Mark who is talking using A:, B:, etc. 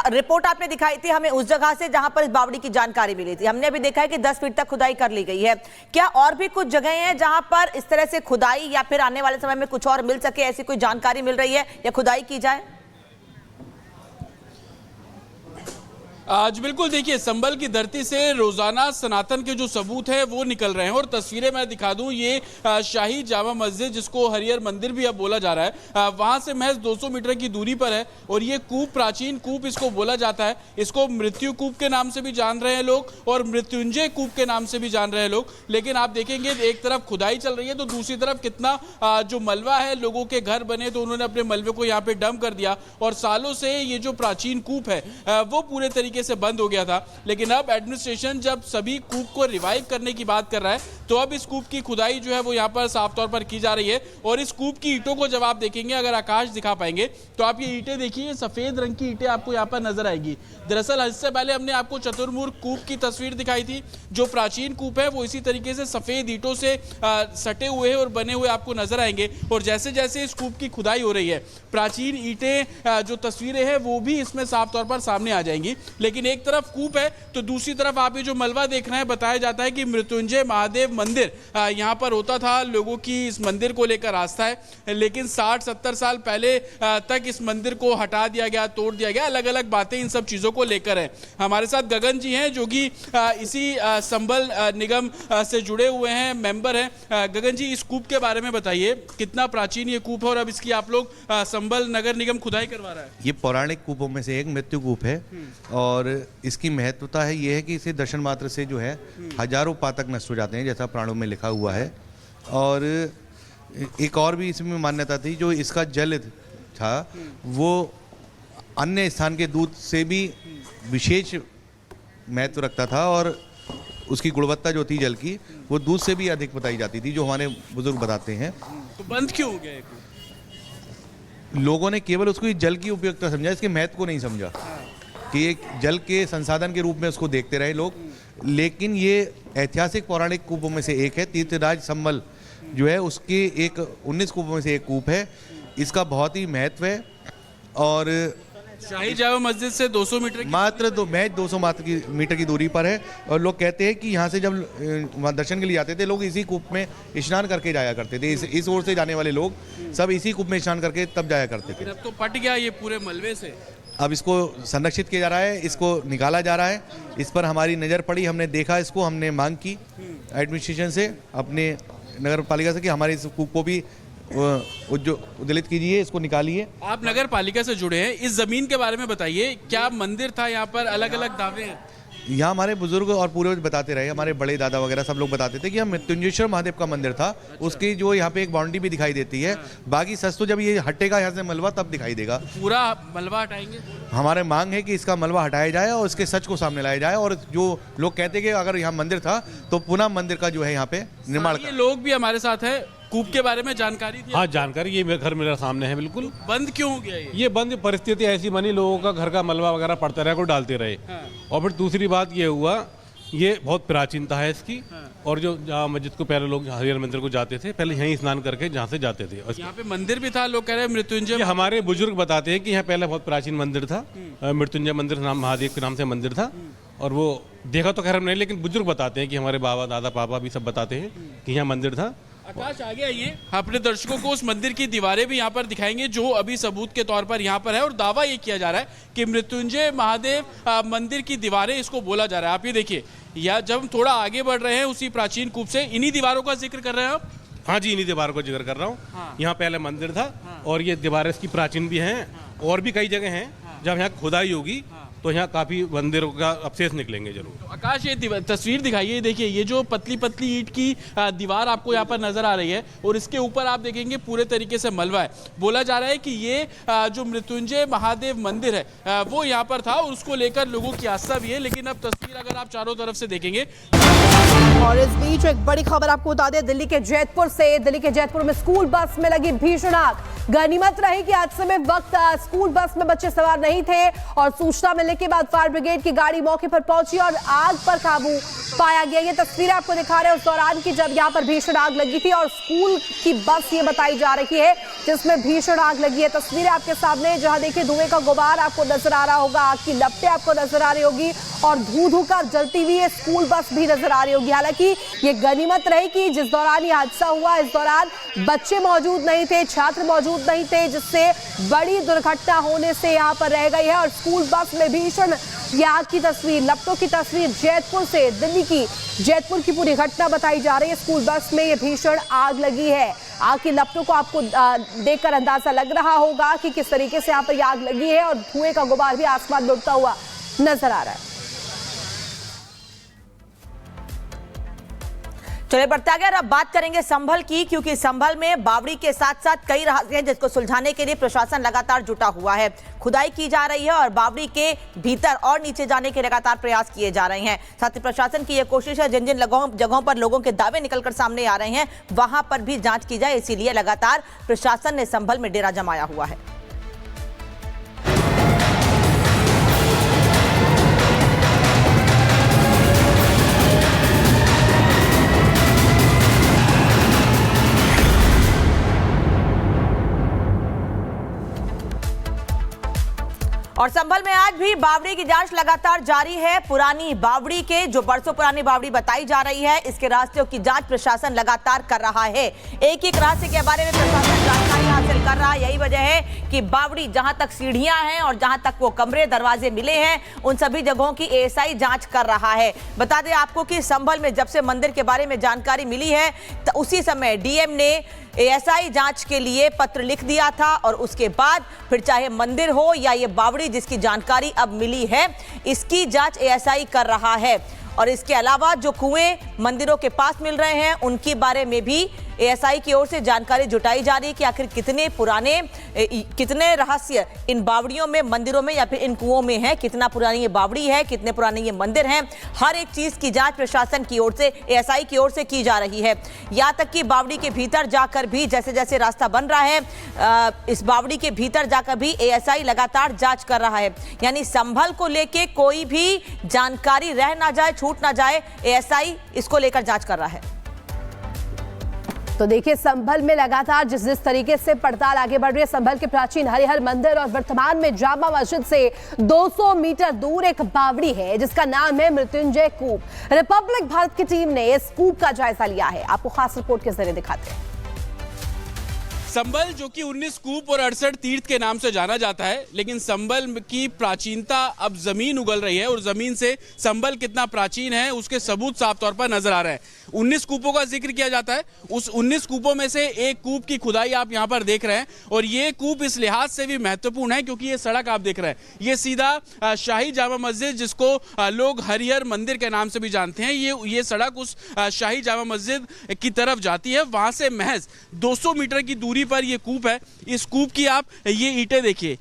A: Report आपने दिखाई थी हमें उस जगह से जहां पर इस बावड़ी की जानकारी मिली थी। हमने अभी देखा है कि 10 फीट तक खुदाई कर ली गई है। क्या और भी कुछ जगह हैं जहां पर इस तरह से खुदाई या फिर आने वाले समय में कुछ और मिल सके, ऐसी कोई जानकारी मिल रही है या खुदाई की जाए?
B: आज बिल्कुल देखिए, संभल की धरती से रोजाना सनातन के जो सबूत हैं वो निकल रहे हैं। और तस्वीरें मैं दिखा दूं, ये शाही जामा मस्जिद, जिसको हरिहर मंदिर भी अब बोला जा रहा है, वहां से महज 200 मीटर की दूरी पर है। और ये कूप, प्राचीन कूप इसको बोला जाता है। इसको मृत्यु कूप के नाम से भी जान रहे हैं लोग और मृत्युंजय कूप के नाम से भी जान रहे हैं लोग। लेकिन आप देखेंगे एक तरफ खुदाई चल रही है तो दूसरी तरफ कितना जो मलबा है, लोगों के घर बने तो उन्होंने अपने मलबे को यहाँ पे डंप कर दिया। और सालों से ये जो प्राचीन कूप है वो पूरे तरीके से बंद हो गया था। लेकिन अब एडमिनिस्ट्रेशन जब सभी कूप को रिवाइव करने की बात कर रहा है तो अब इस कूप की खुदाई जो है वो यहाँ पर साफ तौर पर की जा रही है। और इस कूप की ईंटों को जब आप देखेंगे, अगर आकाश दिखा पाएंगे तो आप ये ईंटें देखिए, सफेद रंग की ईंटें आपको यहाँ पर नजर आएगी। दरअसल इससे पहले हमने आपको चतुर्मुर्ग कूप की तस्वीर दिखाई थी। जो प्राचीन कूप है वो इसी तरीके से सफेद ईंटों से सटे हुए और बने हुए आपको नजर आएंगे। और जैसे जैसे इस कूप की खुदाई हो रही है, प्राचीन ईंटें जो तस्वीरें हैं वो भी इसमें साफ तौर पर सामने आ जाएंगी। लेकिन एक तरफ कूप है तो दूसरी तरफ आप ये जो मलबा देख रहे हैं, बताया जाता है कि मृत्युंजय महादेव मंदिर यहाँ पर होता था। लोगों की इस मंदिर को लेकर आस्था है। लेकिन 60-70 साल पहले तक इस मंदिर को हटा दिया गया, तोड़ दिया गया। अलग अलग बातें इन सब चीजों को लेकर है। हमारे साथ गगन जी हैं जो कि इसी संबल निगम से जुड़े हुए हैं, मेंबर हैं। गगन जी, इस कूप के बारे में बताइए, कितना प्राचीन ये कूप है और अब इसकी आप लोग संबल नगर निगम खुदाई करवा रहा है?
C: ये पौराणिक कूपों में से एक मृत्यु कूप है और इसकी महत्वता है ये है कि इसे दर्शन मात्र से जो है हजारों पातक नष्ट हो जाते हैं, जैसा प्राणों में लिखा हुआ है। और एक और भी इसमें मान्यता थी, जो इसका जल था वो अन्य स्थान के दूध से भी विशेष महत्व रखता था और उसकी गुणवत्ता जो थी जल की वो दूध से भी अधिक बताई जाती थी, जो हमारे बुजुर्ग बताते हैं।
B: तो बंद क्यों हो गया?
C: लोगों ने केवल उसको जल की उपयोगिता समझा, इसके महत्व को नहीं समझा कि एक जल के संसाधन के रूप में उसको देखते रहे लोग। लेकिन ये ऐतिहासिक पौराणिक कूपों में से एक है। तीर्थराज संबल जो है उसके 19 कूपों में से एक कूप है। इसका बहुत ही महत्व है। और
B: शाही जामा मस्जिद से 200 मीटर
C: मात्र 200 मीटर की दूरी पर है। और लोग कहते हैं कि यहाँ से जब वहाँ दर्शन के लिए जाते थे लोग इसी कूप में स्नान करके जाया करते थे। इस ओर से जाने वाले लोग सब इसी कूप में स्नान करके तब जाया करते थे।
B: अब तो पट गया ये पूरे मलबे से।
C: अब इसको संरक्षित किया जा रहा है, इसको निकाला जा रहा है। इस पर हमारी नज़र पड़ी, हमने देखा इसको, हमने मांग की एडमिनिस्ट्रेशन से, अपने नगर पालिका से कि हमारे इस कूप को भी उद्दलित कीजिए, इसको निकालिए।
B: आप नगर पालिका से जुड़े हैं, इस जमीन के बारे में बताइए। क्या मंदिर था यहाँ पर? अलग अलग दावे हैं।
C: यहाँ हमारे बुजुर्ग और पूर्वज बताते रहे, हमारे बड़े दादा वगैरह सब लोग बताते थे कि हम मृत्युंजयेश्वर महादेव का मंदिर था। उसकी जो यहाँ पे एक बाउंड्री भी दिखाई देती है। बाकी सच तो जब ये हटेगा यहाँ से मलबा तब दिखाई देगा।
B: पूरा मलबा हटाएंगे?
C: हमारे मांग है कि इसका मलबा हटाया जाए और इसके सच को सामने लाया जाए। और जो लोग कहते हैं कि अगर यहाँ मंदिर था तो पुनः मंदिर का जो है यहाँ पे निर्माण।
B: ये लोग भी हमारे साथ है, कूप के बारे में जानकारी थी?
D: हाँ, जानकारी ये घर मेरे सामने है। बिल्कुल।
B: बंद क्यों हो गया
D: ये बंद परिस्थिति ऐसी बनी, लोगों का घर का मलबा वगैरह पड़ता रहे, को डालते रहे।
B: हाँ।
D: और फिर दूसरी बात ये हुआ, ये बहुत प्राचीनता है इसकी। हाँ। और जो जहाँ मस्जिद को पहले लोग हरिहर मंदिर को जाते थे, पहले यहीं स्नान करके जहाँ से जाते थे।
B: यहाँ पे मंदिर भी था, लोग कह रहे हैं मृत्युंजय।
D: हमारे बुजुर्ग बताते हैं कि यहाँ पहले बहुत प्राचीन मंदिर था, मृत्युंजय मंदिर नाम, महादेव के नाम से मंदिर था। और वो देखा तो खैर हम नहीं, लेकिन बुजुर्ग बताते हैं कि हमारे बाबा दादा पापा भी सब बताते हैं कि यहाँ मंदिर था।
B: आकाश आगे आइए, अपने दर्शकों को उस मंदिर की दीवारें भी यहाँ पर दिखाएंगे जो अभी सबूत के तौर पर यहाँ पर है। और दावा ये किया जा रहा है कि मृत्युंजय महादेव मंदिर की दीवारें इसको बोला जा रहा है। आप ये देखिए, या जब हम थोड़ा आगे बढ़ रहे हैं उसी प्राचीन कूप से, इन्हीं दीवारों का जिक्र कर रहे हैं आप?
D: हाँ जी, इन्हीं दीवारों का जिक्र कर रहा हूँ। हाँ। यहाँ पहले मंदिर था। हाँ। और ये दीवारें इसकी प्राचीन भी हैं। हाँ। और भी कई जगह हैं। हाँ। जब यहाँ खुदाई होगी तो यहाँ काफी मंदिरों का अवशेष निकलेंगे जरूर। तो
B: आकाश, ये तस्वीर दिखाइए। देखिए, ये जो पतली पतली ईंट की दीवार आपको यहाँ पर नजर आ रही है और इसके ऊपर आप देखेंगे पूरे तरीके से मलबा है। बोला जा रहा है कि ये जो मृत्युंजय महादेव मंदिर है वो यहाँ पर था और उसको लेकर लोगों की आस्था भी है। लेकिन अब तस्वीर अगर आप चारों तरफ से देखेंगे।
A: और इस बीच एक बड़ी खबर आपको बता दें दिल्ली के जैतपुर से। दिल्ली के जैतपुर में स्कूल बस में लगी भीषण आग। गनीमत रही कि हादसे में वक्त स्कूल बस में बच्चे सवार नहीं थे और सूचना मिलने
E: मिलने के बाद फायर ब्रिगेड की गाड़ी मौके पर पहुंची और आग पर काबू पाया गया। ये तस्वीरें आपको दिखा रहे हैं उस दौरान की जब यहाँ पर भीषण आग लगी थी और स्कूल की बस ये बताई जा रही है जिसमें भीषण आग लगी है। तस्वीरें आपके सामने, जहां देखिए धुएं का गुबार आपको नजर आ रहा होगा, आग की लपटें आपको नजर आ रही होगी और धू कर जलती हुई स्कूल बस भी नजर आ रही होगी। हालांकि ये गनीमत रही कि जिस दौरान ये हादसा हुआ इस दौरान बच्चे मौजूद नहीं थे, छात्र मौजूद नहीं थे, जिससे बड़ी दुर्घटना होने से यहाँ पर रह गई है। और स्कूल बस में भीषण ये आग की तस्वीर, लपटों की तस्वीर जैतपुर से दिल्ली की, जैतपुर की पूरी घटना बताई जा रही है। स्कूल बस में ये भीषण आग लगी है। आग की लपटों को आपको देखकर अंदाजा लग रहा होगा कि किस तरीके से यहाँ पर आग लगी है और धुएं का गुबार भी आसमान में उड़ता हुआ नजर आ रहा है।
A: चलिए बढ़ते आगे, अब बात करेंगे संभल की, क्योंकि संभल में बावड़ी के साथ साथ कई रहस्य हैं जिसको सुलझाने के लिए प्रशासन लगातार जुटा हुआ है। खुदाई की जा रही है और बावड़ी के भीतर और नीचे जाने के लगातार प्रयास किए जा रहे हैं। साथ ही प्रशासन की यह कोशिश है जिन जिन जगहों पर लोगों के दावे निकलकर सामने आ रहे हैं वहां पर भी जांच की जाए, इसीलिए लगातार प्रशासन ने संभल में डेरा जमाया हुआ है। और संभल में आज भी बावड़ी की जांच लगातार जारी है। पुरानी बावड़ी के, जो बरसों पुरानी बावड़ी बताई जा रही है, इसके रास्तों की जांच प्रशासन लगातार कर रहा है। एक एक रास्ते के बारे में प्रशासन जानकारी हासिल कर रहा है। यही वजह है कि बावड़ी जहां तक सीढ़ियां हैं और जहां तक वो कमरे दरवाजे मिले हैं उन सभी जगहों की एएसआई जांच कर रहा है। बता दें आपको कि संभल में जब से मंदिर के बारे में जानकारी मिली है तो उसी समय डीएम ने एएसआई जांच के लिए पत्र लिख दिया था और उसके बाद फिर चाहे मंदिर हो या ये बावड़ी जिसकी जानकारी अब मिली है, इसकी जांच एएसआई कर रहा है। और इसके अलावा जो कुएं मंदिरों के पास मिल रहे हैं उनके बारे में भी एएसआई की ओर से जानकारी जुटाई जा रही है कि आखिर कितने रहस्य इन बावड़ियों में, मंदिरों में या फिर इन कुओं में है, कितना पुरानी ये बावड़ी है, कितने पुराने ये मंदिर हैं। हर एक चीज की जांच प्रशासन की ओर से, एएसआई की ओर से की जा रही है। यहाँ तक कि बावड़ी के भीतर जाकर भी जैसे जैसे रास्ता बन रहा है, इस बावड़ी के भीतर जाकर भी एएसआई लगातार जांच कर रहा है। यानी संभल को लेके कोई भी जानकारी रह ना जाए, छूट ना जाए, एएसआई इसको लेकर जांच कर रहा है।
E: तो देखिए संभल में लगातार जिस तरीके से पड़ताल आगे बढ़ रही है, संभल के प्राचीन हरिहर मंदिर और वर्तमान में जामा मस्जिद से 200 मीटर दूर एक बावड़ी है जिसका नाम है मृत्युंजय कूप। रिपब्लिक भारत की टीम ने इस कूप का जायजा लिया है, आपको खास रिपोर्ट के जरिए दिखाते हैं।
B: संभल जो कि 19 कूप और 68 तीर्थ के नाम से जाना जाता है, लेकिन संभल की प्राचीनता अब जमीन उगल रही है और जमीन से संभल कितना प्राचीन है उसके सबूत साफ तौर पर नजर आ रहे हैं। 19 कूपों का जिक्र किया जाता है, उस 19 कूपों में से एक कूप की खुदाई आप यहां पर देख रहे हैं और ये कूप इस लिहाज से भी महत्वपूर्ण है क्योंकि ये सड़क आप देख रहे हैं, ये सीधा शाही जामा मस्जिद, जिसको लोग हरिहर मंदिर के नाम से भी जानते हैं, ये सड़क उस शाही जामा मस्जिद की तरफ जाती है। वहां से महज 200 मीटर की दूरी पर ये कूप है। इस कूप की आप ये ईंटें देखिए,